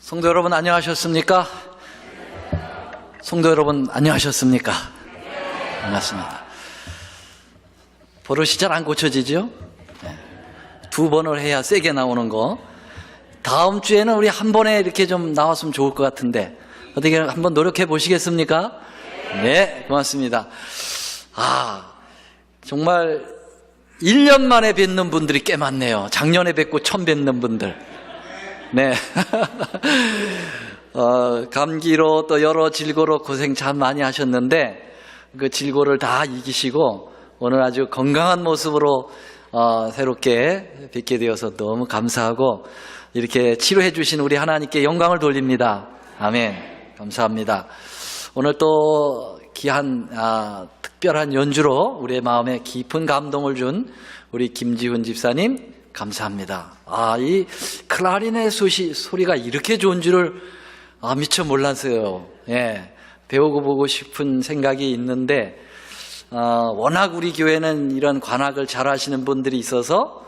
성도 여러분 안녕하셨습니까? 성도 여러분 안녕하셨습니까? 반갑습니다. 버릇이 잘 안 고쳐지죠? 두 번을 해야 세게 나오는 거. 다음 주에는 우리 한 번에 이렇게 좀 나왔으면 좋을 것 같은데 어떻게 한번 노력해 보시겠습니까? 네, 고맙습니다. 정말 1년 만에 뵙는 분들이 꽤 많네요. 작년에 뵙고 처음 뵙는 분들. 네. 감기로 또 여러 질고로 고생 참 많이 하셨는데 그 질고를 다 이기시고 오늘 아주 건강한 모습으로 새롭게 뵙게 되어서 너무 감사하고 이렇게 치료해 주신 우리 하나님께 영광을 돌립니다. 아멘. 감사합니다. 오늘 또 귀한 특별한 연주로 우리의 마음에 깊은 감동을 준 우리 김지훈 집사님 감사합니다. 이 클라리넷 소리가 이렇게 좋은 줄을 미처 몰랐어요. 예, 배우고 보고 싶은 생각이 있는데 워낙 우리 교회는 이런 관악을 잘 하시는 분들이 있어서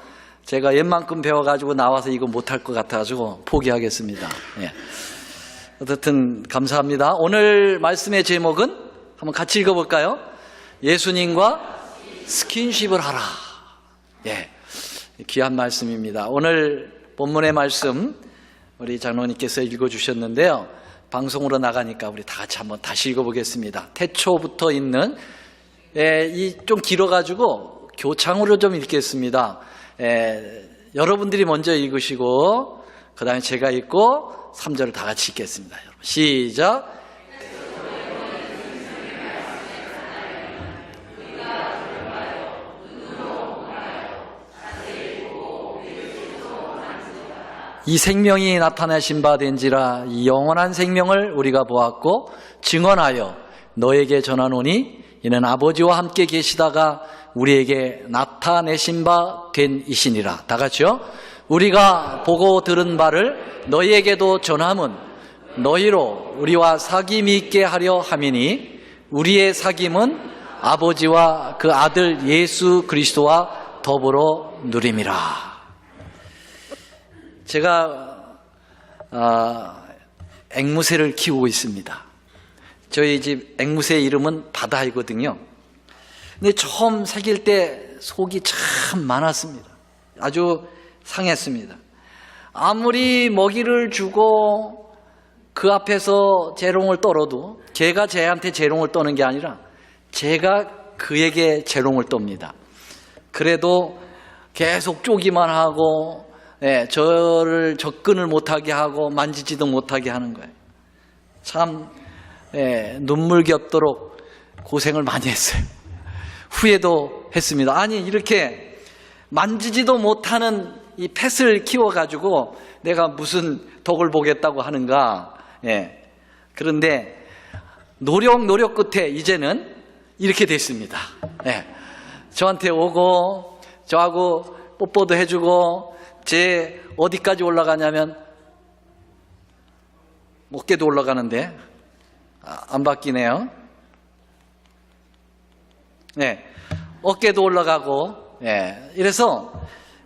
제가 웬만큼 배워가지고 나와서 이거 못할 것 같아가지고 포기하겠습니다. 예. 어쨌든 감사합니다. 오늘 말씀의 제목은 한번 같이 읽어볼까요? 예수님과 스킨십을 하라. 예, 귀한 말씀입니다. 오늘 본문의 말씀 우리 장로님께서 읽어주셨는데요. 방송으로 나가니까 우리 다 같이 한번 다시 읽어보겠습니다. 태초부터 있는 좀 길어가지고 교창으로 좀 읽겠습니다. 여러분들이 먼저 읽으시고 그 다음에 제가 읽고 3절을 다 같이 읽겠습니다. 여러분 시작. 이 생명이 나타내신 바 된지라 이 영원한 생명을 우리가 보았고 증언하여 너에게 전하노니 이는 아버지와 함께 계시다가 우리에게 나타내신 바 된 이시니라. 다 같이요. 우리가 보고 들은 바를 너희에게도 전함은 너희로 우리와 사귐이 있게 하려 함이니 우리의 사귐은 아버지와 그 아들 예수 그리스도와 더불어 누림이라. 제가 앵무새를 키우고 있습니다. 저희 집 앵무새 이름은 바다이거든요. 근데 처음 새길 때 속이 참 많았습니다. 아주 상했습니다. 아무리 먹이를 주고 그 앞에서 재롱을 떨어도 걔가 쟤한테 재롱을 떠는 게 아니라 제가 그에게 재롱을 떱니다. 그래도 계속 쪼기만 하고 저를 접근을 못하게 하고 만지지도 못하게 하는 거예요. 참 눈물겹도록 고생을 많이 했어요. 후회도 했습니다. 아니 이렇게 만지지도 못하는 이 펫을 키워가지고 내가 무슨 덕을 보겠다고 하는가. 그런데 노력 끝에 이제는 이렇게 됐습니다. 저한테 오고 저하고 뽀뽀도 해주고 제 어디까지 올라가냐면 어깨도 올라가는데 안 바뀌네요. 어깨도 올라가고 이래서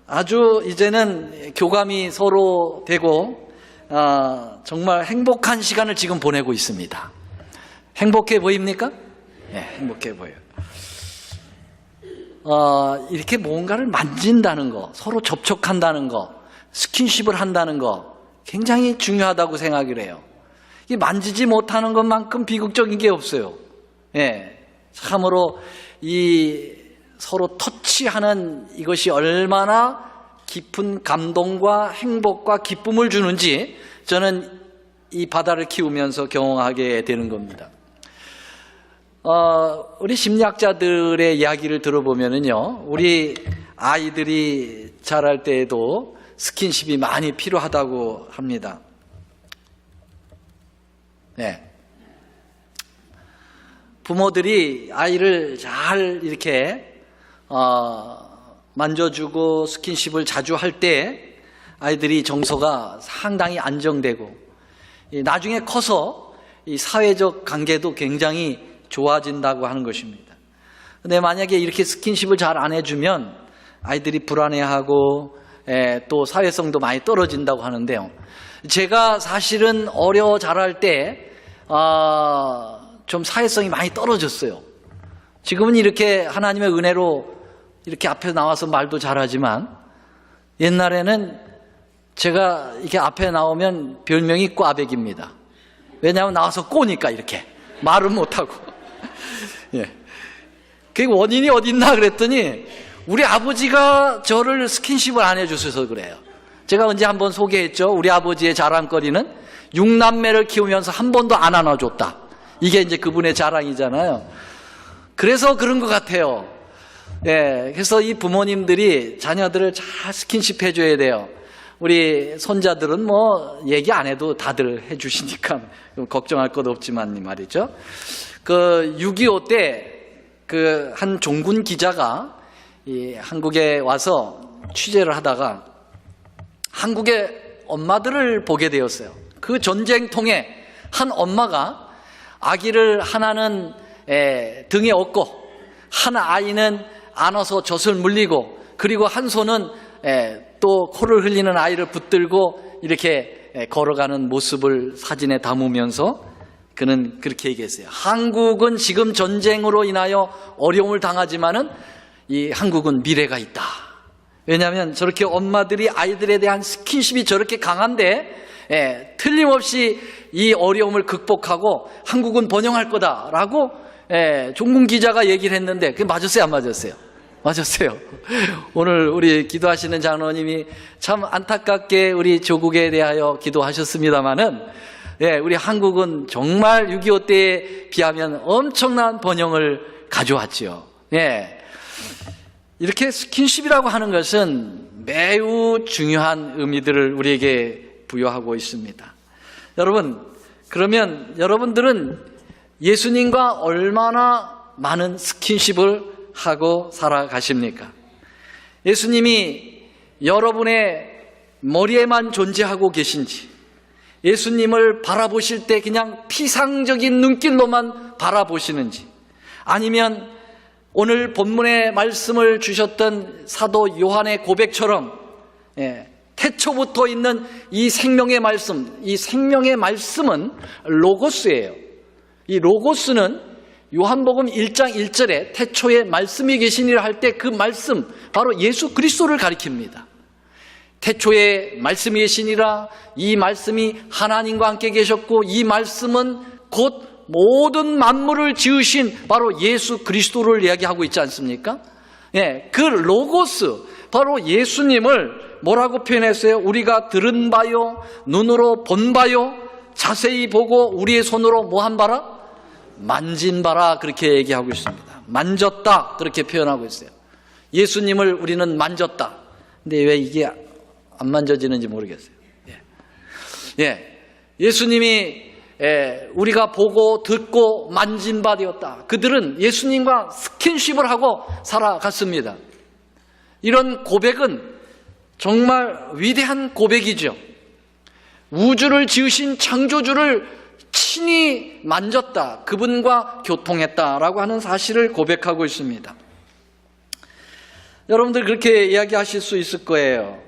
아주 이제는 교감이 서로 되고 정말 행복한 시간을 지금 보내고 있습니다. 행복해 보입니까? 행복해 보여요. 이렇게 뭔가를 만진다는 거, 서로 접촉한다는 거, 스킨십을 한다는 거 굉장히 중요하다고 생각을 해요. 이 만지지 못하는 것만큼 비극적인 게 없어요. 참으로 이 서로 터치하는 이것이 얼마나 깊은 감동과 행복과 기쁨을 주는지 저는 이 바다를 키우면서 경험하게 되는 겁니다. 우리 심리학자들의 이야기를 들어보면은요, 우리 아이들이 자랄 때에도 스킨십이 많이 필요하다고 합니다. 부모들이 아이를 잘 이렇게 만져주고 스킨십을 자주 할 때 아이들이 정서가 상당히 안정되고 나중에 커서 이 사회적 관계도 굉장히 좋아진다고 하는 것입니다. 근데 만약에 이렇게 스킨십을 잘 안 해주면 아이들이 불안해하고 또 사회성도 많이 떨어진다고 하는데요. 제가 사실은 어려 자랄 때 좀 사회성이 많이 떨어졌어요. 지금은 이렇게 하나님의 은혜로 이렇게 앞에 나와서 말도 잘하지만, 옛날에는 제가 이렇게 앞에 나오면 별명이 꽈배기입니다. 왜냐하면 나와서 꼬니까 이렇게 말은 못하고. 예. 그 원인이 어디 있나 그랬더니 우리 아버지가 저를 스킨십을 안 해주셔서 그래요. 제가 언제 한번 소개했죠. 우리 아버지의 자랑거리는 6남매를 키우면서 한 번도 안 안아줬다. 이게 이제 그분의 자랑이잖아요. 그래서 그런 것 같아요. 예, 그래서 이 부모님들이 자녀들을 잘 스킨십 해줘야 돼요. 우리 손자들은 뭐 얘기 안 해도 다들 해주시니까 걱정할 것 없지만 말이죠. 그 6.25 때 그 한 종군 기자가 이 한국에 와서 취재를 하다가 한국의 엄마들을 보게 되었어요. 그 전쟁통에 한 엄마가 아기를 하나는 등에 업고 한 아이는 안아서 젖을 물리고, 그리고 한 손은 또 코를 흘리는 아이를 붙들고 이렇게 걸어가는 모습을 사진에 담으면서 그는 그렇게 얘기했어요. 한국은 지금 전쟁으로 인하여 어려움을 당하지만은 이 한국은 미래가 있다. 왜냐하면 저렇게 엄마들이 아이들에 대한 스킨십이 저렇게 강한데 틀림없이 이 어려움을 극복하고 한국은 번영할 거다라고 종군 기자가 얘기를 했는데, 그게 맞았어요, 안 맞았어요? 맞았어요. 오늘 우리 기도하시는 장로님이 참 안타깝게 우리 조국에 대하여 기도하셨습니다마는, 우리 한국은 정말 6.25 때에 비하면 엄청난 번영을 가져왔죠. 이렇게 스킨십이라고 하는 것은 매우 중요한 의미들을 우리에게 부여하고 있습니다. 여러분, 그러면 여러분들은 예수님과 얼마나 많은 스킨십을 하고 살아가십니까? 예수님이 여러분의 머리에만 존재하고 계신지, 예수님을 바라보실 때 그냥 피상적인 눈길로만 바라보시는지, 아니면 오늘 본문의 말씀을 주셨던 사도 요한의 고백처럼 태초부터 있는 이 생명의 말씀, 이 생명의 말씀은 로고스예요. 이 로고스는 요한복음 1장 1절에 태초에 말씀이 계시니라 할 때 그 말씀, 바로 예수 그리스도를 가리킵니다. 태초에 말씀이 계시니라, 이 말씀이 하나님과 함께 계셨고 이 말씀은 곧 모든 만물을 지으신 바로 예수 그리스도를 이야기하고 있지 않습니까? 그 로고스, 바로 예수님을 뭐라고 표현했어요? 우리가 들은 바요, 눈으로 본 바요, 자세히 보고 우리의 손으로 뭐 한 바라? 만진 바라, 그렇게 얘기하고 있습니다. 만졌다, 그렇게 표현하고 있어요. 예수님을 우리는 만졌다. 근데 왜 이게 안 만져지는지 모르겠어요. 예수님이 우리가 보고 듣고 만진 바 되었다. 그들은 예수님과 스킨십을 하고 살아갔습니다. 이런 고백은 정말 위대한 고백이죠. 우주를 지으신 창조주를 친히 만졌다, 그분과 교통했다라고 하는 사실을 고백하고 있습니다. 여러분들 그렇게 이야기하실 수 있을 거예요.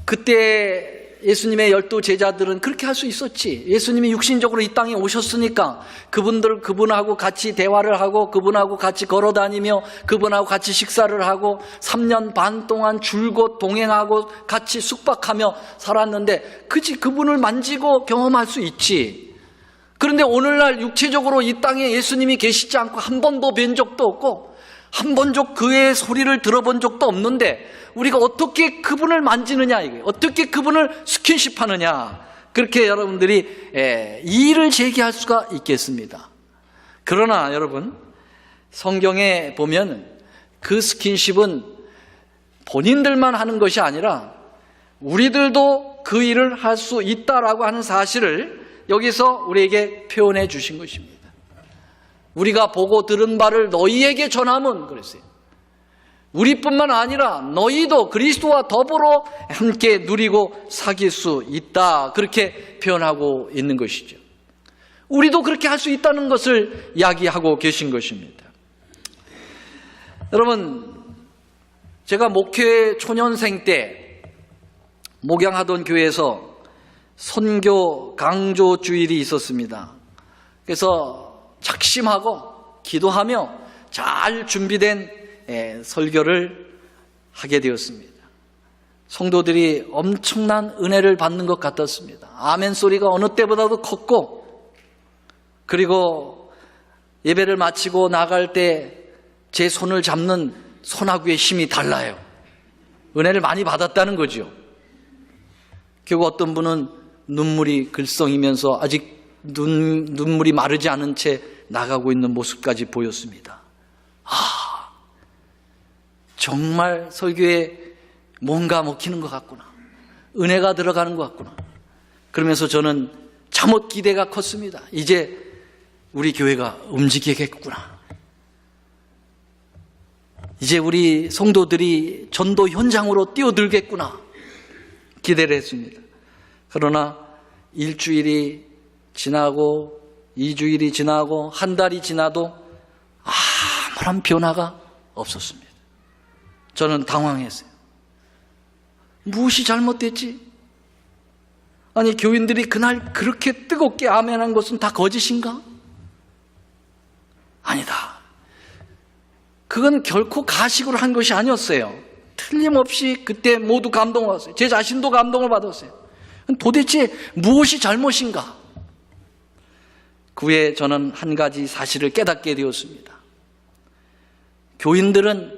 그때 예수님의 12 제자들은 그렇게 할 수 있었지. 예수님이 육신적으로 이 땅에 오셨으니까 그분하고 같이 대화를 하고 그분하고 같이 걸어다니며 그분하고 같이 식사를 하고 3년 반 동안 줄곧 동행하고 같이 숙박하며 살았는데 그분을 만지고 경험할 수 있지. 그런데 오늘날 육체적으로 이 땅에 예수님이 계시지 않고 한 번도 뵌 적도 없고 한 번도 그의 소리를 들어본 적도 없는데 우리가 어떻게 그분을 만지느냐, 이게 어떻게 그분을 스킨십하느냐, 그렇게 여러분들이 이의를 제기할 수가 있겠습니다. 그러나 여러분, 성경에 보면 그 스킨십은 본인들만 하는 것이 아니라 우리들도 그 일을 할 수 있다라고 하는 사실을 여기서 우리에게 표현해 주신 것입니다. 우리가 보고 들은 바를 너희에게 전함은, 그랬어요. 우리뿐만 아니라 너희도 그리스도와 더불어 함께 누리고 사귈 수 있다, 그렇게 표현하고 있는 것이죠. 우리도 그렇게 할 수 있다는 것을 이야기하고 계신 것입니다. 여러분, 제가 목회 초년생 때 목양하던 교회에서 선교 강조 주일이 있었습니다. 그래서 작심하고 기도하며 잘 준비된 설교를 하게 되었습니다. 성도들이 엄청난 은혜를 받는 것 같았습니다. 아멘 소리가 어느 때보다도 컸고, 그리고 예배를 마치고 나갈 때 제 손을 잡는 손아귀의 힘이 달라요. 은혜를 많이 받았다는 거죠. 결국 어떤 분은 눈물이 글썽이면서 아직 눈물이 마르지 않은 채 나가고 있는 모습까지 보였습니다. 정말 설교에 뭔가 먹히는 것 같구나. 은혜가 들어가는 것 같구나. 그러면서 저는 참혹 기대가 컸습니다. 이제 우리 교회가 움직이겠구나. 이제 우리 성도들이 전도 현장으로 뛰어들겠구나. 기대를 했습니다. 그러나 일주일이 지나고 2주일이 지나고 한 달이 지나도 아무런 변화가 없었습니다. 저는 당황했어요. 무엇이 잘못됐지? 아니, 교인들이 그날 그렇게 뜨겁게 아멘한 것은 다 거짓인가? 아니다. 그건 결코 가식으로 한 것이 아니었어요. 틀림없이 그때 모두 감동을 받았어요. 제 자신도 감동을 받았어요. 도대체 무엇이 잘못인가? 그 후에 저는 한 가지 사실을 깨닫게 되었습니다. 교인들은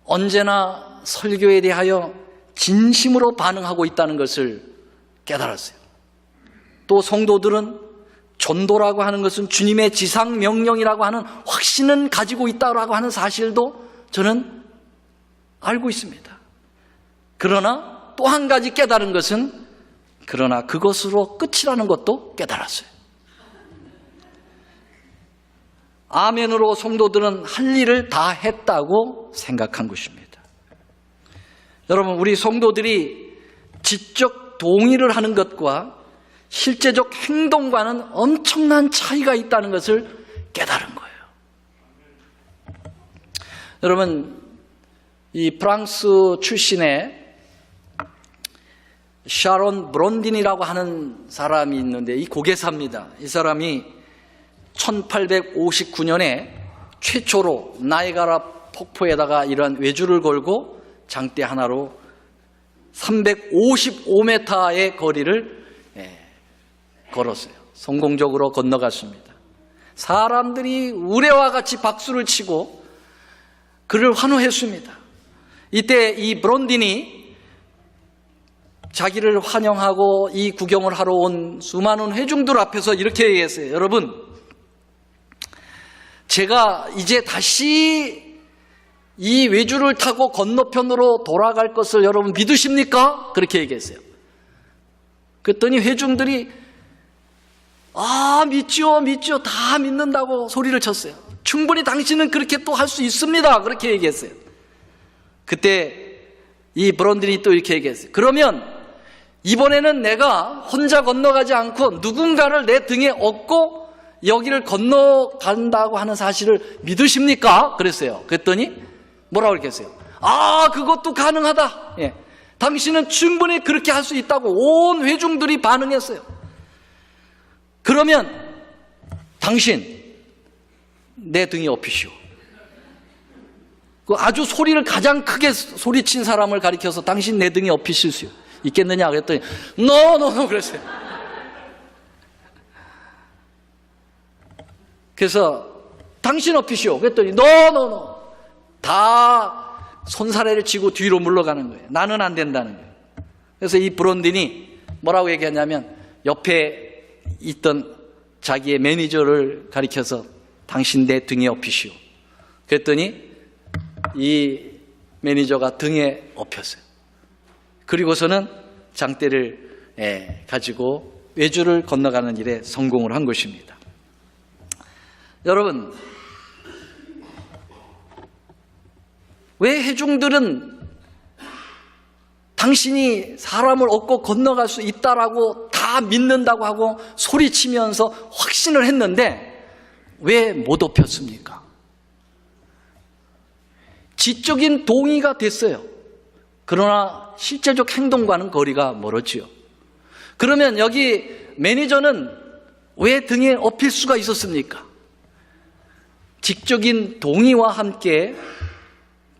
언제나 설교에 대하여 진심으로 반응하고 있다는 것을 깨달았어요. 또 성도들은 전도라고 하는 것은 주님의 지상 명령이라고 하는 확신은 가지고 있다고 하는 사실도 저는 알고 있습니다. 그러나 또 한 가지 깨달은 것은, 그러나 그것으로 끝이라는 것도 깨달았어요. 아멘으로 성도들은 할 일을 다 했다고 생각한 것입니다. 여러분, 우리 성도들이 지적 동의를 하는 것과 실제적 행동과는 엄청난 차이가 있다는 것을 깨달은 거예요. 여러분, 이 프랑스 출신의 샤론 브론딘이라고 하는 사람이 있는데, 이 고개사입니다. 이 사람이 1859년에 최초로 나이아가라 폭포에다가 이러한 외주를 걸고 장대 하나로 355m의 거리를 걸었어요. 성공적으로 건너갔습니다. 사람들이 우레와 같이 박수를 치고 그를 환호했습니다. 이때 이 브론딘이 자기를 환영하고 이 구경을 하러 온 수많은 회중들 앞에서 이렇게 얘기했어요. 여러분, 제가 이제 다시 이 외주를 타고 건너편으로 돌아갈 것을 여러분 믿으십니까? 그렇게 얘기했어요. 그랬더니 회중들이 믿죠. 다 믿는다고 소리를 쳤어요. 충분히 당신은 그렇게 또 할 수 있습니다. 그렇게 얘기했어요. 그때 이 브론딘이 또 이렇게 얘기했어요. 그러면 이번에는 내가 혼자 건너가지 않고 누군가를 내 등에 업고 여기를 건너간다고 하는 사실을 믿으십니까? 그랬어요. 그랬더니 뭐라고 그랬겠어요? 그것도 가능하다. 당신은 충분히 그렇게 할 수 있다고 온 회중들이 반응했어요. 그러면 당신 내 등에 업히시오. 그 아주 소리를 가장 크게 소리친 사람을 가리켜서 당신 내 등에 업히실 수 있겠느냐 그랬더니 노 그랬어요. 그래서 당신 업히시오 그랬더니 노 다 손사래를 치고 뒤로 물러가는 거예요. 나는 안 된다는 거예요. 그래서 이 브론딘이 뭐라고 얘기하냐면 옆에 있던 자기의 매니저를 가리켜서 당신 내 등에 업히시오. 그랬더니 이 매니저가 등에 업혔어요. 그리고서는 장대를 가지고 외주를 건너가는 일에 성공을 한 것입니다. 여러분, 왜 회중들은 당신이 사람을 업고 건너갈 수 있다라고 다 믿는다고 하고 소리치면서 확신을 했는데 왜 못 업혔습니까? 지적인 동의가 됐어요. 그러나 실제적 행동과는 거리가 멀었지요. 그러면 여기 매니저는 왜 등에 업힐 수가 있었습니까? 직접인 동의와 함께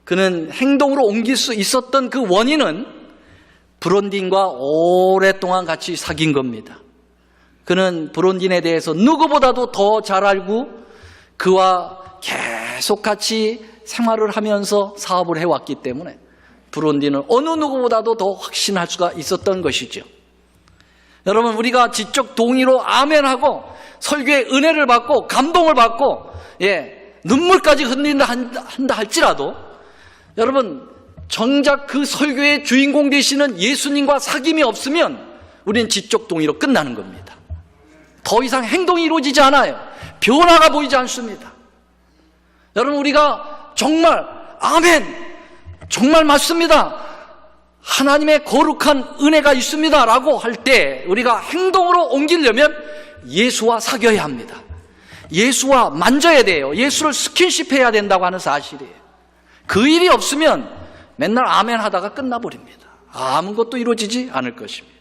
그는 행동으로 옮길 수 있었던 그 원인은 브론딘과 오랫동안 같이 사귄 겁니다. 그는 브론딘에 대해서 누구보다도 더 잘 알고 그와 계속 같이 생활을 하면서 사업을 해왔기 때문에 브론딘은 어느 누구보다도 더 확신할 수가 있었던 것이죠. 여러분, 우리가 지적 동의로 아멘하고 설교의 은혜를 받고 감동을 받고 눈물까지 흘린다 한다 할지라도 여러분, 정작 그 설교의 주인공 되시는 예수님과 사귐이 없으면 우리는 지적 동의로 끝나는 겁니다. 더 이상 행동이 이루어지지 않아요. 변화가 보이지 않습니다. 여러분, 우리가 정말 아멘, 정말 맞습니다, 하나님의 거룩한 은혜가 있습니다 라고 할 때 우리가 행동으로 옮기려면 예수와 사귀어야 합니다. 예수와 만져야 돼요. 예수를 스킨십해야 된다고 하는 사실이에요. 그 일이 없으면 맨날 아멘 하다가 끝나버립니다. 아무것도 이루어지지 않을 것입니다.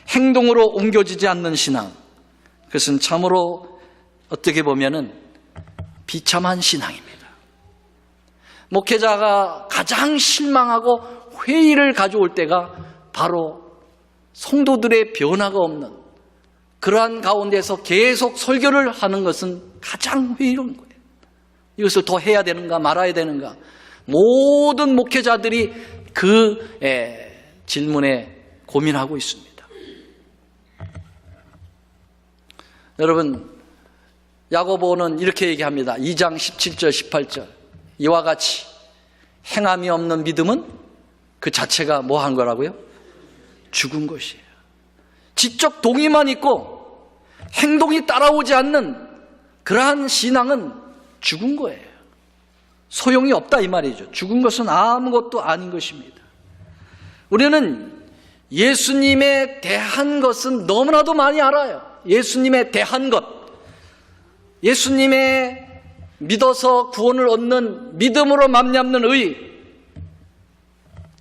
행동으로 옮겨지지 않는 신앙, 그것은 참으로 어떻게 보면은 비참한 신앙입니다. 목회자가 가장 실망하고 회의를 가져올 때가 바로 성도들의 변화가 없는 그러한 가운데서 계속 설교를 하는 것은 가장 회의로운 거예요. 이것을 더 해야 되는가 말아야 되는가, 모든 목회자들이 그 질문에 고민하고 있습니다. 여러분, 야고보는 이렇게 얘기합니다. 2장 17절 18절, 이와 같이 행함이 없는 믿음은 그 자체가 뭐 한 거라고요? 죽은 것이에요. 지적 동의만 있고 행동이 따라오지 않는 그러한 신앙은 죽은 거예요. 소용이 없다 이 말이죠. 죽은 것은 아무것도 아닌 것입니다. 우리는 예수님에 대한 것은 너무나도 많이 알아요. 예수님에 대한 것, 예수님의 믿어서 구원을 얻는 믿음으로 맘잡는 의,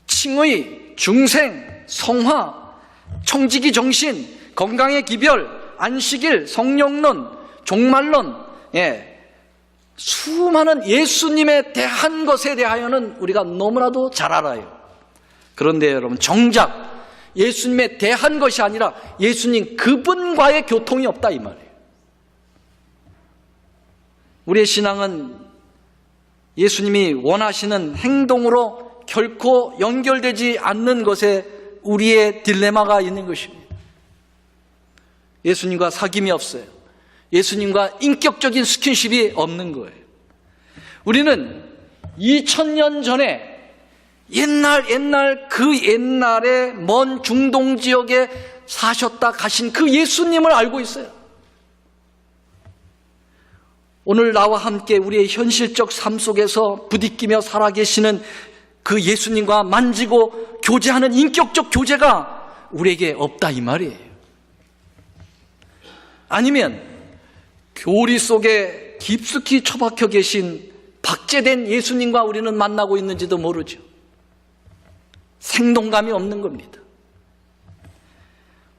칭의, 중생, 성화, 청지기 정신, 건강의 기별, 안식일, 성령론, 종말론, 수많은 예수님에 대한 것에 대하여는 우리가 너무나도 잘 알아요. 그런데 여러분, 정작 예수님에 대한 것이 아니라 예수님 그분과의 교통이 없다 이 말이에요. 우리의 신앙은 예수님이 원하시는 행동으로 결코 연결되지 않는 것에 우리의 딜레마가 있는 것입니다. 예수님과 사귐이 없어요. 예수님과 인격적인 스킨십이 없는 거예요. 우리는 2000년 전에 옛날 그 옛날에 먼 중동 지역에 사셨다 가신 그 예수님을 알고 있어요. 오늘 나와 함께 우리의 현실적 삶 속에서 부딪히며 살아계시는 그 예수님과 만지고 교제하는 인격적 교제가 우리에게 없다 이 말이에요. 아니면 교리 속에 깊숙이 처박혀 계신 박제된 예수님과 우리는 만나고 있는지도 모르죠. 생동감이 없는 겁니다.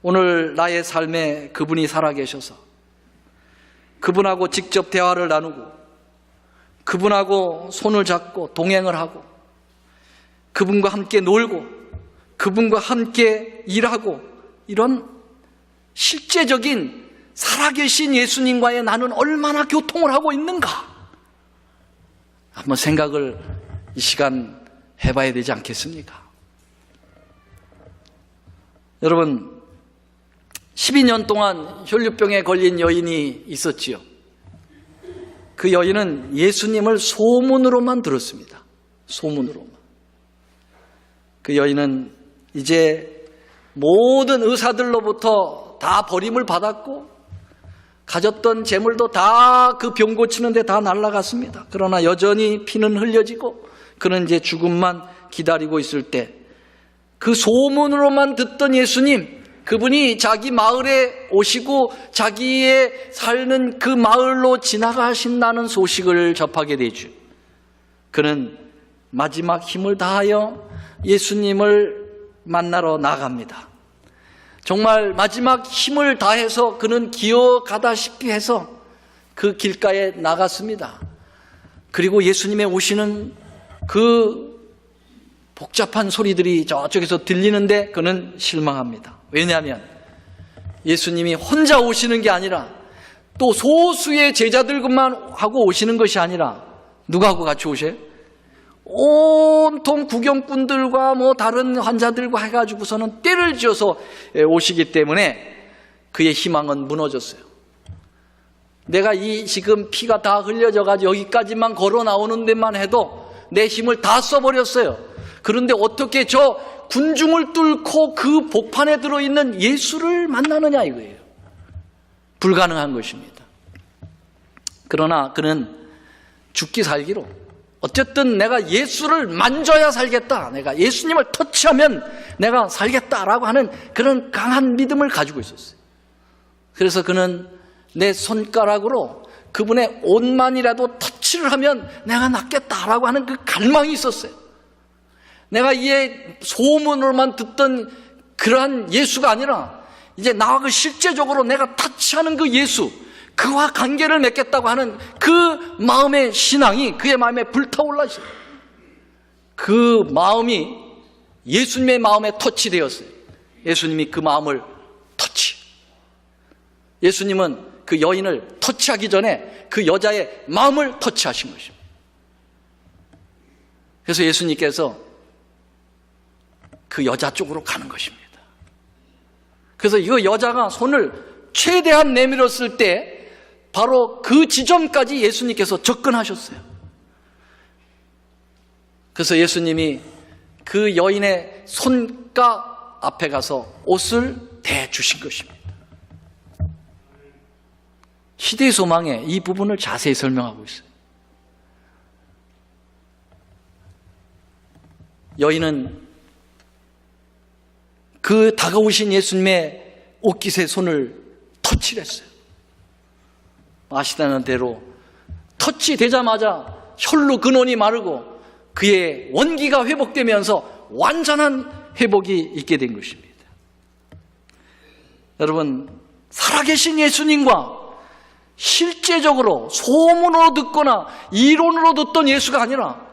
오늘 나의 삶에 그분이 살아계셔서 그분하고 직접 대화를 나누고 그분하고 손을 잡고 동행을 하고 그분과 함께 놀고 그분과 함께 일하고, 이런 실제적인 살아계신 예수님과의 나는 얼마나 교통을 하고 있는가, 한번 생각을 이 시간 해봐야 되지 않겠습니까? 여러분, 12년 동안 혈류병에 걸린 여인이 있었지요. 그 여인은 예수님을 소문으로만 들었습니다. 소문으로만. 그 여인은 이제 모든 의사들로부터 다 버림을 받았고 가졌던 재물도 다 그 병 고치는 데 다 날아갔습니다. 그러나 여전히 피는 흘려지고 그는 이제 죽음만 기다리고 있을 때 그 소문으로만 듣던 예수님, 그분이 자기 마을에 오시고 자기의 사는 그 마을로 지나가신다는 소식을 접하게 되죠. 그는 마지막 힘을 다하여 예수님을 만나러 나갑니다. 정말 마지막 힘을 다해서 그는 기어가다시피 해서 그 길가에 나갔습니다. 그리고 예수님의 오시는 그 복잡한 소리들이 저쪽에서 들리는데 그는 실망합니다. 왜냐하면 예수님이 혼자 오시는 게 아니라 또 소수의 제자들만 하고 오시는 것이 아니라 누가 하고 같이 오셔요? 온통 구경꾼들과 다른 환자들과 해가지고서는 떼를 지어서 오시기 때문에 그의 희망은 무너졌어요. 내가 지금 피가 다 흘려져가지고 여기까지만 걸어 나오는 데만 해도 내 힘을 다 써버렸어요. 그런데 어떻게 저 군중을 뚫고 그 복판에 들어있는 예수를 만나느냐 이거예요. 불가능한 것입니다. 그러나 그는 죽기 살기로 어쨌든 내가 예수를 만져야 살겠다, 내가 예수님을 터치하면 내가 살겠다라고 하는 그런 강한 믿음을 가지고 있었어요. 그래서 그는 내 손가락으로 그분의 옷만이라도 터치를 하면 내가 낫겠다라고 하는 그 갈망이 있었어요. 내가 이에 소문으로만 듣던 그러한 예수가 아니라 이제 나하고 실제적으로 내가 터치하는 그 예수, 그와 관계를 맺겠다고 하는 그 마음의 신앙이 그의 마음에 불타올라 있어요. 그 마음이 예수님의 마음에 터치되었어요. 예수님이 그 마음을 터치. 예수님은 그 여인을 터치하기 전에 그 여자의 마음을 터치하신 것입니다. 그래서 예수님께서 그 여자 쪽으로 가는 것입니다. 그래서 이 여자가 손을 최대한 내밀었을 때 바로 그 지점까지 예수님께서 접근하셨어요. 그래서 예수님이 그 여인의 손가 앞에 가서 옷을 대주신 것입니다. 시대의 소망에 이 부분을 자세히 설명하고 있어요. 여인은 그 다가오신 예수님의 옷깃에 손을 터치를 했어요. 아시다는 대로 터치되자마자 혈루 근원이 마르고 그의 원기가 회복되면서 완전한 회복이 있게 된 것입니다. 여러분, 살아계신 예수님과 실제적으로 소문으로 듣거나 이론으로 듣던 예수가 아니라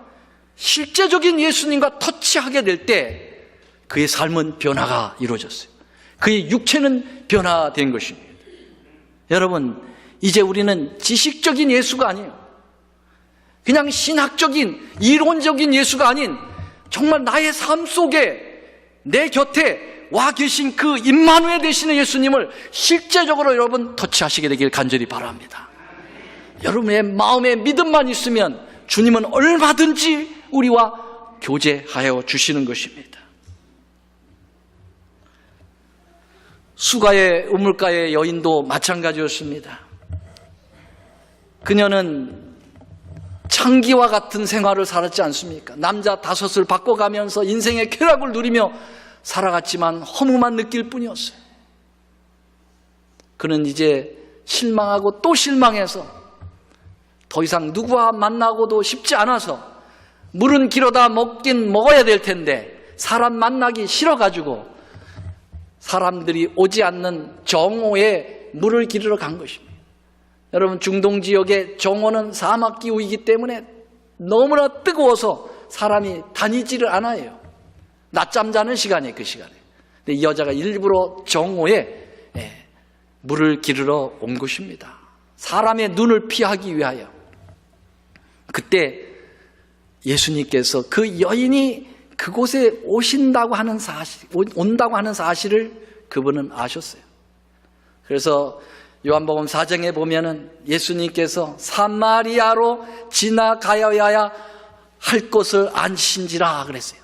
실제적인 예수님과 터치하게 될 때 그의 삶은 변화가 이루어졌어요. 그의 육체는 변화된 것입니다. 여러분, 이제 우리는 지식적인 예수가 아니에요. 그냥 신학적인 이론적인 예수가 아닌 정말 나의 삶 속에 내 곁에 와 계신 그 임마누엘 되시는 예수님을 실제적으로 여러분 터치하시게 되길 간절히 바랍니다. 여러분의 마음에 믿음만 있으면 주님은 얼마든지 우리와 교제하여 주시는 것입니다. 수가의 우물가의 여인도 마찬가지였습니다. 그녀는 창기와 같은 생활을 살았지 않습니까? 남자 5을 바꿔가면서 인생의 쾌락을 누리며 살아갔지만 허무만 느낄 뿐이었어요. 그는 이제 실망하고 또 실망해서 더 이상 누구와 만나고도 싶지 않아서 물은 길어다 먹긴 먹어야 될 텐데 사람 만나기 싫어가지고 사람들이 오지 않는 정오에 물을 기르러 간 것입니다. 여러분, 중동 지역의 정오는 사막 기후이기 때문에 너무나 뜨거워서 사람이 다니지를 않아요. 낮잠 자는 시간이에요, 그 시간에. 근데 이 여자가 일부러 정오에 물을 기르러 온 것입니다. 사람의 눈을 피하기 위하여. 그때 예수님께서 그 여인이 그곳에 온다고 하는 사실을 그분은 아셨어요. 그래서 요한복음 4장에 보면은 예수님께서 사마리아로 지나가야 할 것을 아신지라 그랬어요.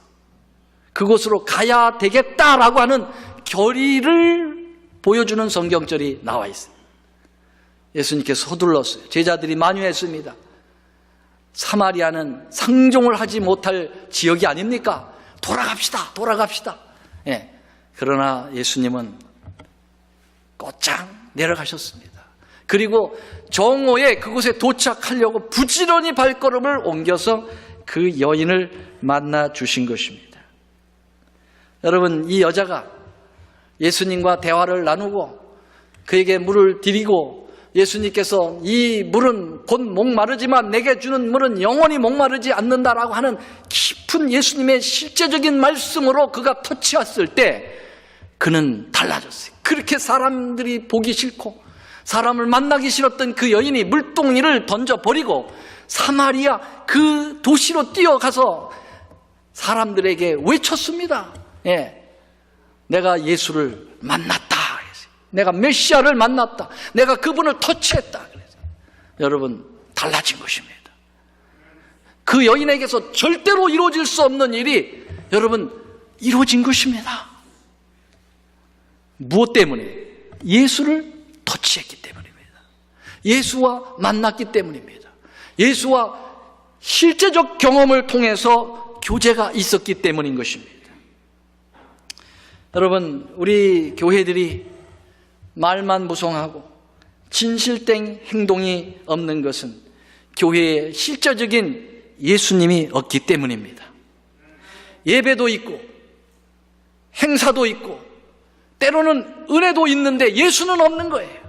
그곳으로 가야 되겠다라고 하는 결의를 보여주는 성경절이 나와 있어요. 예수님께서 서둘렀어요. 제자들이 만류했습니다. 사마리아는 상종을 하지 못할 지역이 아닙니까? 돌아갑시다. 예. 그러나 예수님은 곧장 내려가셨습니다. 그리고 정오에 그곳에 도착하려고 부지런히 발걸음을 옮겨서 그 여인을 만나 주신 것입니다. 여러분, 이 여자가 예수님과 대화를 나누고 그에게 물을 드리고 예수님께서 이 물은 곧 목마르지만 내게 주는 물은 영원히 목마르지 않는다라고 하는 깊은 예수님의 실제적인 말씀으로 그가 터치했을 때 그는 달라졌어요. 그렇게 사람들이 보기 싫고 사람을 만나기 싫었던 그 여인이 물동이를 던져버리고 사마리아 그 도시로 뛰어가서 사람들에게 외쳤습니다. 내가 예수를 만났다. 내가 메시아를 만났다. 내가 그분을 터치했다. 여러분, 달라진 것입니다. 그 여인에게서 절대로 이루어질 수 없는 일이 여러분 이루어진 것입니다. 무엇 때문에? 예수를 터치했기 때문입니다. 예수와 만났기 때문입니다. 예수와 실제적 경험을 통해서 교제가 있었기 때문인 것입니다. 여러분, 우리 교회들이 말만 무성하고 진실된 행동이 없는 것은 교회에 실제적인 예수님이 없기 때문입니다. 예배도 있고 행사도 있고 때로는 은혜도 있는데 예수는 없는 거예요.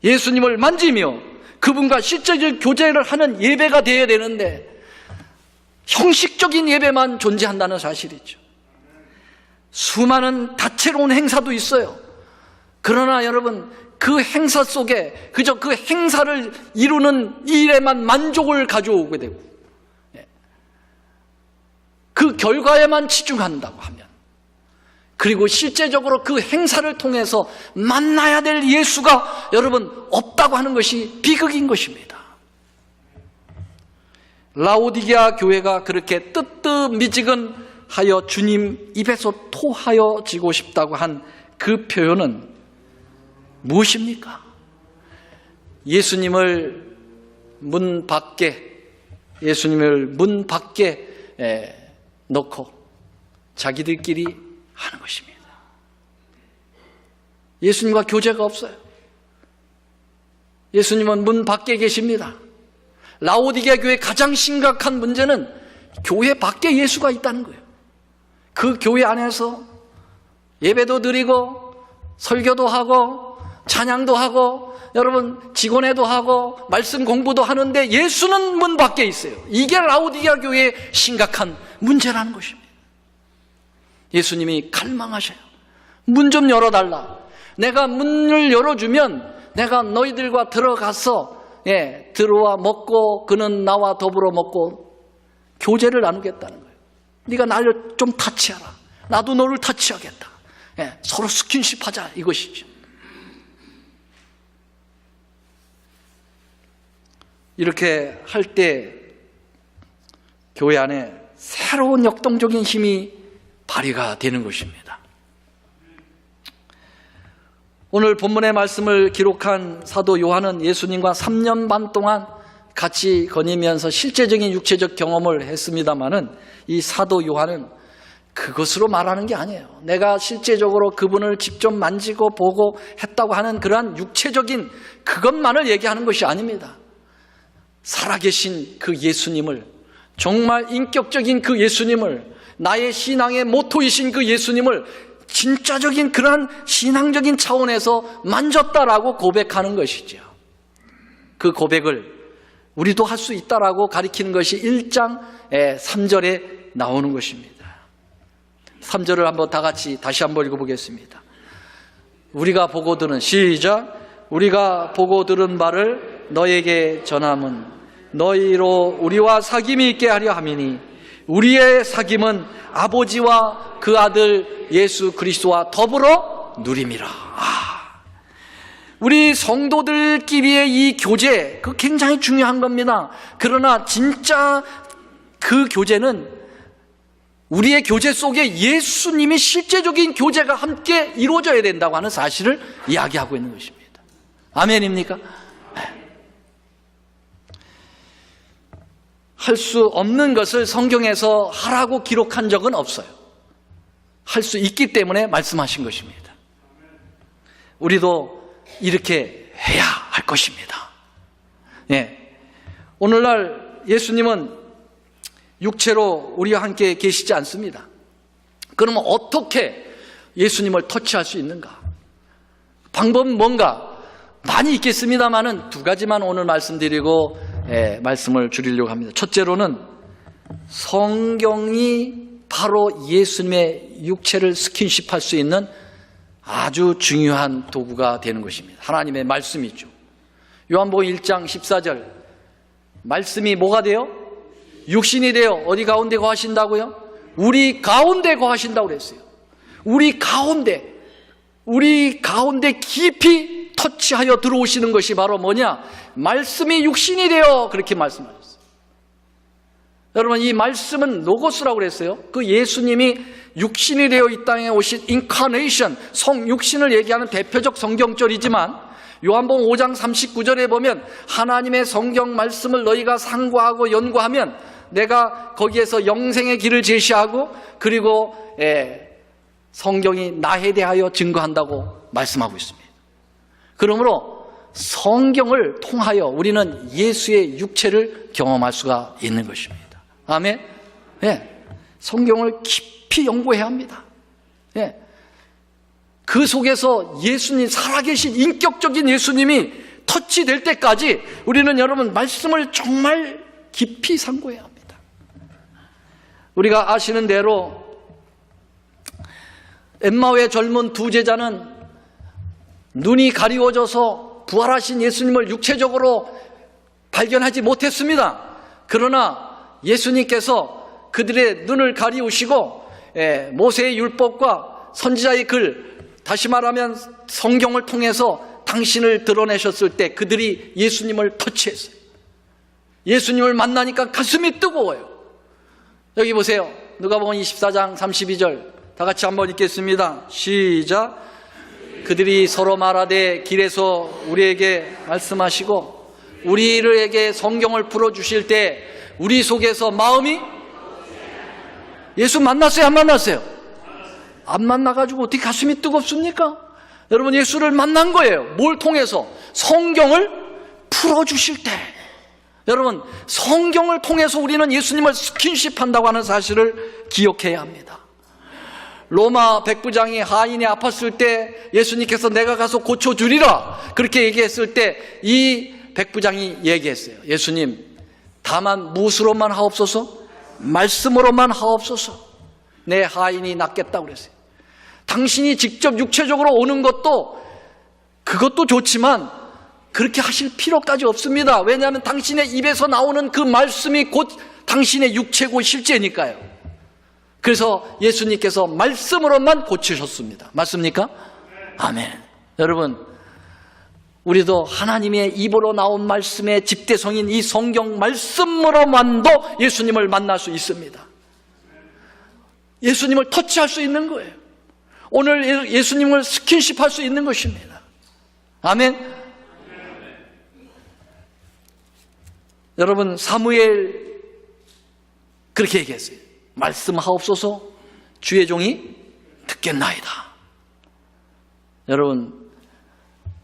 예수님을 만지며 그분과 실제적 교제를 하는 예배가 되어야 되는데 형식적인 예배만 존재한다는 사실이죠. 수많은 다채로운 행사도 있어요. 그러나 여러분, 그 행사 속에 그저 그 행사를 이루는 일에만 만족을 가져오게 되고 그 결과에만 치중한다고 하면, 그리고 실제적으로 그 행사를 통해서 만나야 될 예수가 여러분 없다고 하는 것이 비극인 것입니다. 라오디게아 교회가 그렇게 뜨뜻미지근하여 주님 입에서 토하여지고 싶다고 한 그 표현은 무엇입니까? 예수님을 문 밖에 넣고 자기들끼리 하는 것입니다. 예수님과 교제가 없어요. 예수님은 문 밖에 계십니다. 라오디게아 교회의 가장 심각한 문제는 교회 밖에 예수가 있다는 거예요. 그 교회 안에서 예배도 드리고 설교도 하고 찬양도 하고 여러분 직원회도 하고 말씀 공부도 하는데 예수는 문 밖에 있어요. 이게 라오디게아 교회의 심각한 문제라는 것입니다. 예수님이 갈망하셔요. 문 좀 열어달라. 내가 문을 열어주면 내가 너희들과 들어가서 들어와 먹고 그는 나와 더불어 먹고 교제를 나누겠다는 거예요. 네가 나를 좀 터치하라. 나도 너를 터치하겠다. 서로 스킨십 하자, 이것이죠. 이렇게 할 때 교회 안에 새로운 역동적인 힘이 발휘가 되는 것입니다. 오늘 본문의 말씀을 기록한 사도 요한은 예수님과 3년 반 동안 같이 거니면서 실제적인 육체적 경험을 했습니다마는 이 사도 요한은 그것으로 말하는 게 아니에요. 내가 실제적으로 그분을 직접 만지고 보고 했다고 하는 그러한 육체적인 그것만을 얘기하는 것이 아닙니다. 살아계신 그 예수님을, 정말 인격적인 그 예수님을, 나의 신앙의 모토이신 그 예수님을 진짜적인 그러한 신앙적인 차원에서 만졌다라고 고백하는 것이죠. 그 고백을 우리도 할 수 있다라고 가리키는 것이 1장 3절에 나오는 것입니다. 3절을 한번 다 같이 다시 한번 읽어보겠습니다. 우리가 보고 들은, 시작. 우리가 보고 들은 바를 너에게 전함은 너희로 우리와 사귐이 있게 하려 함이니 우리의 사귐은 아버지와 그 아들 예수 그리스도와 더불어 누림이라. 우리 성도들끼리의 이 교제, 그 굉장히 중요한 겁니다. 그러나 진짜 그 교제는 우리의 교제 속에 예수님이 실제적인 교제가 함께 이루어져야 된다고 하는 사실을 이야기하고 있는 것입니다. 아멘입니까? 할 수 없는 것을 성경에서 하라고 기록한 적은 없어요. 할 수 있기 때문에 말씀하신 것입니다. 우리도 이렇게 해야 할 것입니다. 오늘날 예수님은 육체로 우리와 함께 계시지 않습니다. 그러면 어떻게 예수님을 터치할 수 있는가? 방법은 뭔가? 많이 있겠습니다만은 두 가지만 오늘 말씀드리고 말씀을 줄이려고 합니다. 첫째로는 성경이 바로 예수님의 육체를 스킨십할 수 있는 아주 중요한 도구가 되는 것입니다. 하나님의 말씀이죠. 요한복음 1장 14절 말씀이 뭐가 돼요? 육신이 되어 어디 가운데 거하신다고요? 우리 가운데 거하신다고 그랬어요. 우리 가운데 깊이 터치하여 들어오시는 것이 바로 뭐냐? 말씀이 육신이 되어 그렇게 말씀하셨어요. 여러분, 이 말씀은 로고스라고 그랬어요. 그 예수님이 육신이 되어 이 땅에 오신 인카네이션, 성육신을 얘기하는 대표적 성경절이지만 요한복음 5장 39절에 보면 하나님의 성경 말씀을 너희가 상고하고 연구하면 내가 거기에서 영생의 길을 제시하고 그리고 성경이 나에 대하여 증거한다고 말씀하고 있습니다. 그러므로 성경을 통하여 우리는 예수의 육체를 경험할 수가 있는 것입니다. 아멘. 성경을 깊이 연구해야 합니다. 그 속에서 예수님, 살아계신 인격적인 예수님이 터치될 때까지 우리는 여러분 말씀을 정말 깊이 상고해야 합니다. 우리가 아시는 대로 엠마오의 젊은 두 제자는 눈이 가리워져서 부활하신 예수님을 육체적으로 발견하지 못했습니다. 그러나 예수님께서 그들의 눈을 가리우시고 모세의 율법과 선지자의 글, 다시 말하면 성경을 통해서 당신을 드러내셨을 때 그들이 예수님을 터치했어요. 예수님을 만나니까 가슴이 뜨거워요. 여기 보세요. 누가복음 24장 32절 다 같이 한번 읽겠습니다. 시작. 그들이 서로 말하되 길에서 우리에게 말씀하시고 우리에게 성경을 풀어주실 때 우리 속에서 마음이 예수 만났어요? 안 만났어요? 안 만나가지고 어떻게 가슴이 뜨겁습니까? 여러분, 예수를 만난 거예요. 뭘 통해서? 성경을 풀어주실 때. 여러분, 성경을 통해서 우리는 예수님을 스킨십한다고 하는 사실을 기억해야 합니다. 로마 백부장이 하인이 아팠을 때 예수님께서 내가 가서 고쳐주리라 그렇게 얘기했을 때 이 백부장이 얘기했어요. 예수님, 다만 무엇으로만 하옵소서? 말씀으로만 하옵소서. 내 하인이 낫겠다고 그랬어요. 당신이 직접 육체적으로 오는 것도 그것도 좋지만 그렇게 하실 필요까지 없습니다. 왜냐하면 당신의 입에서 나오는 그 말씀이 곧 당신의 육체고 실제니까요. 그래서 예수님께서 말씀으로만 고치셨습니다. 맞습니까? 아멘. 여러분, 우리도 하나님의 입으로 나온 말씀의 집대성인 이 성경 말씀으로만도 예수님을 만날 수 있습니다. 예수님을 터치할 수 있는 거예요. 오늘 예수님을 스킨십할 수 있는 것입니다. 아멘. 여러분, 사무엘 그렇게 얘기했어요. 말씀하옵소서, 주의 종이 듣겠나이다. 여러분,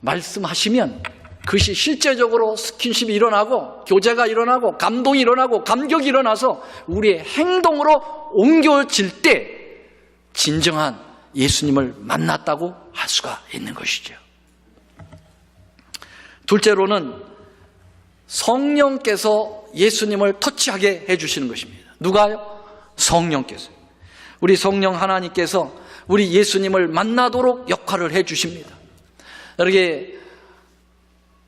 말씀하시면 그것이 실제적으로 스킨십이 일어나고 교제가 일어나고 감동이 일어나고 감격이 일어나서 우리의 행동으로 옮겨질 때 진정한 예수님을 만났다고 할 수가 있는 것이죠. 둘째로는 성령께서 예수님을 터치하게 해주시는 것입니다. 누가요? 성령께서. 우리 성령 하나님께서 우리 예수님을 만나도록 역할을 해주십니다. 여기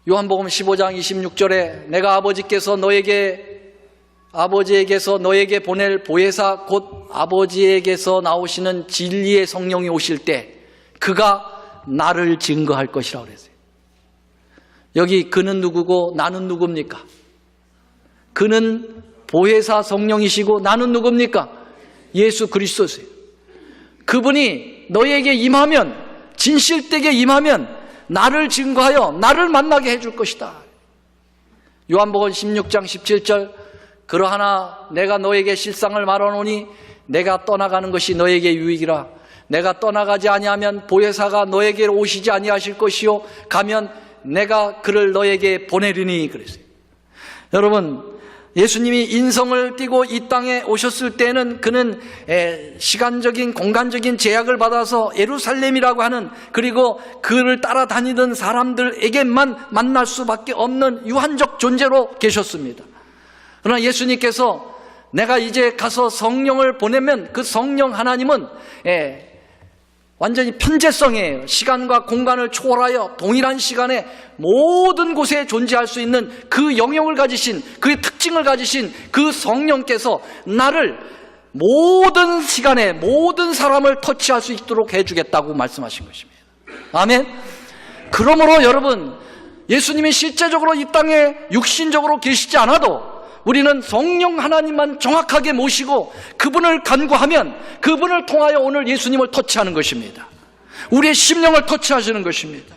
요한복음 15장 26절에 내가 아버지에게서 너에게 보낼 보혜사 곧 아버지에게서 나오시는 진리의 성령이 오실 때 그가 나를 증거할 것이라고 그랬어요. 여기 그는 누구고 나는 누굽니까? 그는 보혜사 성령이시고 나는 누굽니까? 예수 그리스도세요. 그분이 너에게 임하면, 진실되게 임하면 나를 증거하여 나를 만나게 해줄 것이다. 요한복음 16장 17절 그러하나 내가 너에게 실상을 말하노니 내가 떠나가는 것이 너에게 유익이라. 내가 떠나가지 아니하면 보혜사가 너에게로 오시지 아니하실 것이요 가면 내가 그를 너에게 보내리니 그랬어요. 여러분, 예수님이 인성을 띠고 이 땅에 오셨을 때는 그는 시간적인 공간적인 제약을 받아서 예루살렘이라고 하는, 그리고 그를 따라다니던 사람들에게만 만날 수밖에 없는 유한적 존재로 계셨습니다. 그러나 예수님께서 내가 이제 가서 성령을 보내면 그 성령 하나님은 완전히 편재성이에요. 시간과 공간을 초월하여 동일한 시간에 모든 곳에 존재할 수 있는 그 영역을 가지신, 그 특징을 가지신 그 성령께서 나를 모든 시간에 모든 사람을 터치할 수 있도록 해주겠다고 말씀하신 것입니다. 아멘. 그러므로 여러분, 예수님이 실제적으로 이 땅에 육신적으로 계시지 않아도 우리는 성령 하나님만 정확하게 모시고 그분을 간구하면 그분을 통하여 오늘 예수님을 터치하는 것입니다. 우리의 심령을 터치하시는 것입니다.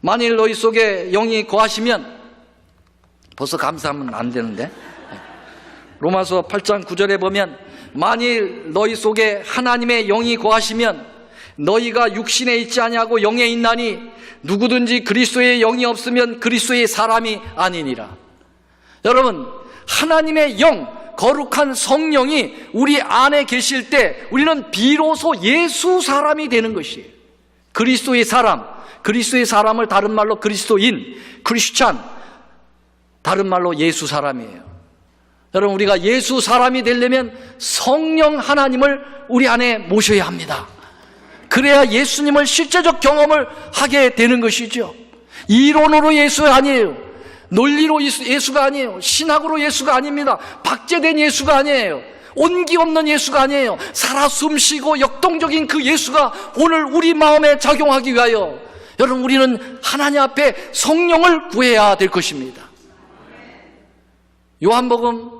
만일 너희 속에 영이 거하시면, 벌써 감사하면 안 되는데, 로마서 8장 9절에 보면 만일 너희 속에 하나님의 영이 거하시면 너희가 육신에 있지 아니하고 영에 있나니 누구든지 그리스도의 영이 없으면 그리스도의 사람이 아니니라. 여러분, 하나님의 영, 거룩한 성령이 우리 안에 계실 때 우리는 비로소 예수 사람이 되는 것이에요. 그리스도의 사람, 그리스도의 사람을 다른 말로 그리스도인, 크리스찬, 다른 말로 예수 사람이에요. 여러분, 우리가 예수 사람이 되려면 성령 하나님을 우리 안에 모셔야 합니다. 그래야 예수님을 실제적 경험을 하게 되는 것이죠. 이론으로 예수가 아니에요. 논리로 예수가 아니에요. 신학으로 예수가 아닙니다. 박제된 예수가 아니에요. 온기 없는 예수가 아니에요. 살아 숨쉬고 역동적인 그 예수가 오늘 우리 마음에 작용하기 위하여 여러분, 우리는 하나님 앞에 성령을 구해야 될 것입니다. 요한복음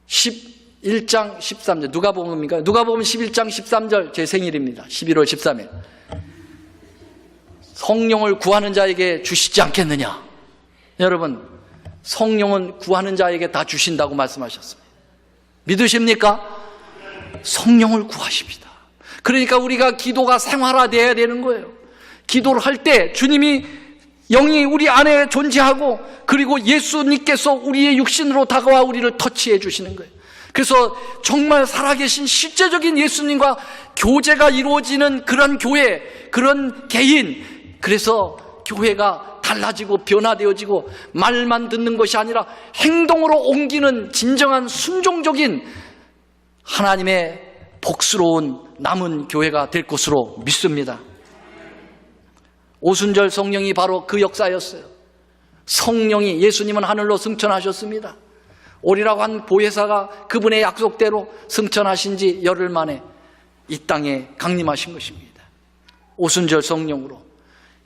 11장 13절, 누가복음입니까? 누가복음 11장 13절, 제 생일입니다. 11월 13일. 성령을 구하는 자에게 주시지 않겠느냐? 여러분, 성령은 구하는 자에게 다 주신다고 말씀하셨습니다. 믿으십니까? 성령을 구하십니다. 그러니까 우리가 기도가 생활화되어야 되는 거예요. 기도를 할 때 주님이 영이 우리 안에 존재하고, 그리고 예수님께서 우리의 육신으로 다가와 우리를 터치해 주시는 거예요. 그래서 정말 살아계신 실제적인 예수님과 교제가 이루어지는 그런 교회, 그런 개인, 그래서 교회가 달라지고 변화되어지고 말만 듣는 것이 아니라 행동으로 옮기는 진정한 순종적인 하나님의 복스러운 남은 교회가 될 것으로 믿습니다. 오순절 성령이 바로 그 역사였어요. 성령이, 예수님은 하늘로 승천하셨습니다. 오리라고 한 보혜사가 그분의 약속대로 승천하신 지 열흘 만에 이 땅에 강림하신 것입니다. 오순절 성령으로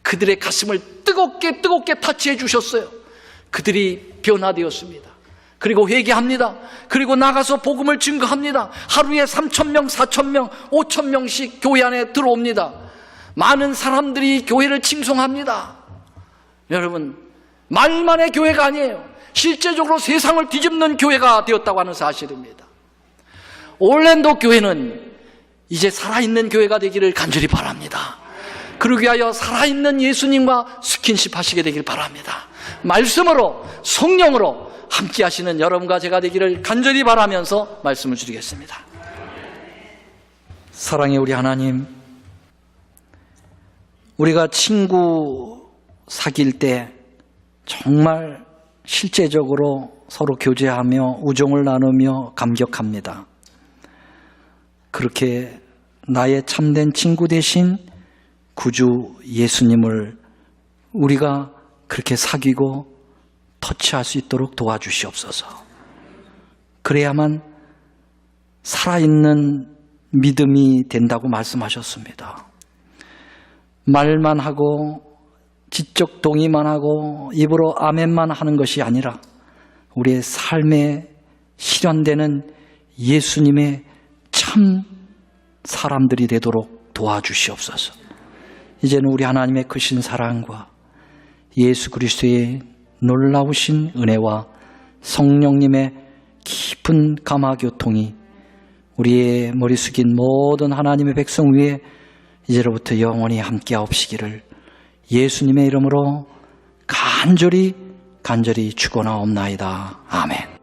그들의 가슴을 뜨겁게 타치해 주셨어요. 그들이 변화되었습니다. 그리고 회개합니다. 그리고 나가서 복음을 증거합니다. 하루에 3,000명, 4,000명, 5,000명씩 교회 안에 들어옵니다. 많은 사람들이 교회를 칭송합니다. 여러분, 말만의 교회가 아니에요. 실제적으로 세상을 뒤집는 교회가 되었다고 하는 사실입니다. 올랜도 교회는 이제 살아있는 교회가 되기를 간절히 바랍니다. 그러기 위하여 살아있는 예수님과 스킨십 하시게 되길 바랍니다. 말씀으로, 성령으로 함께 하시는 여러분과 제가 되기를 간절히 바라면서 말씀을 드리겠습니다. 사랑의 우리 하나님, 우리가 친구 사귈 때 정말 실제적으로 서로 교제하며 우정을 나누며 감격합니다. 그렇게 나의 참된 친구 되신 구주 예수님을 우리가 그렇게 사귀고 터치할 수 있도록 도와주시옵소서. 그래야만 살아있는 믿음이 된다고 말씀하셨습니다. 말만 하고 지적 동의만 하고 입으로 아멘만 하는 것이 아니라 우리의 삶에 실현되는 예수님의 참 사람들이 되도록 도와주시옵소서. 이제는 우리 하나님의 크신 사랑과 예수 그리스도의 놀라우신 은혜와 성령님의 깊은 감화교통이 우리의 머리 숙인 모든 하나님의 백성 위에 이제로부터 영원히 함께하옵시기를 예수님의 이름으로 간절히 간절히 축원하옵나이다. 아멘.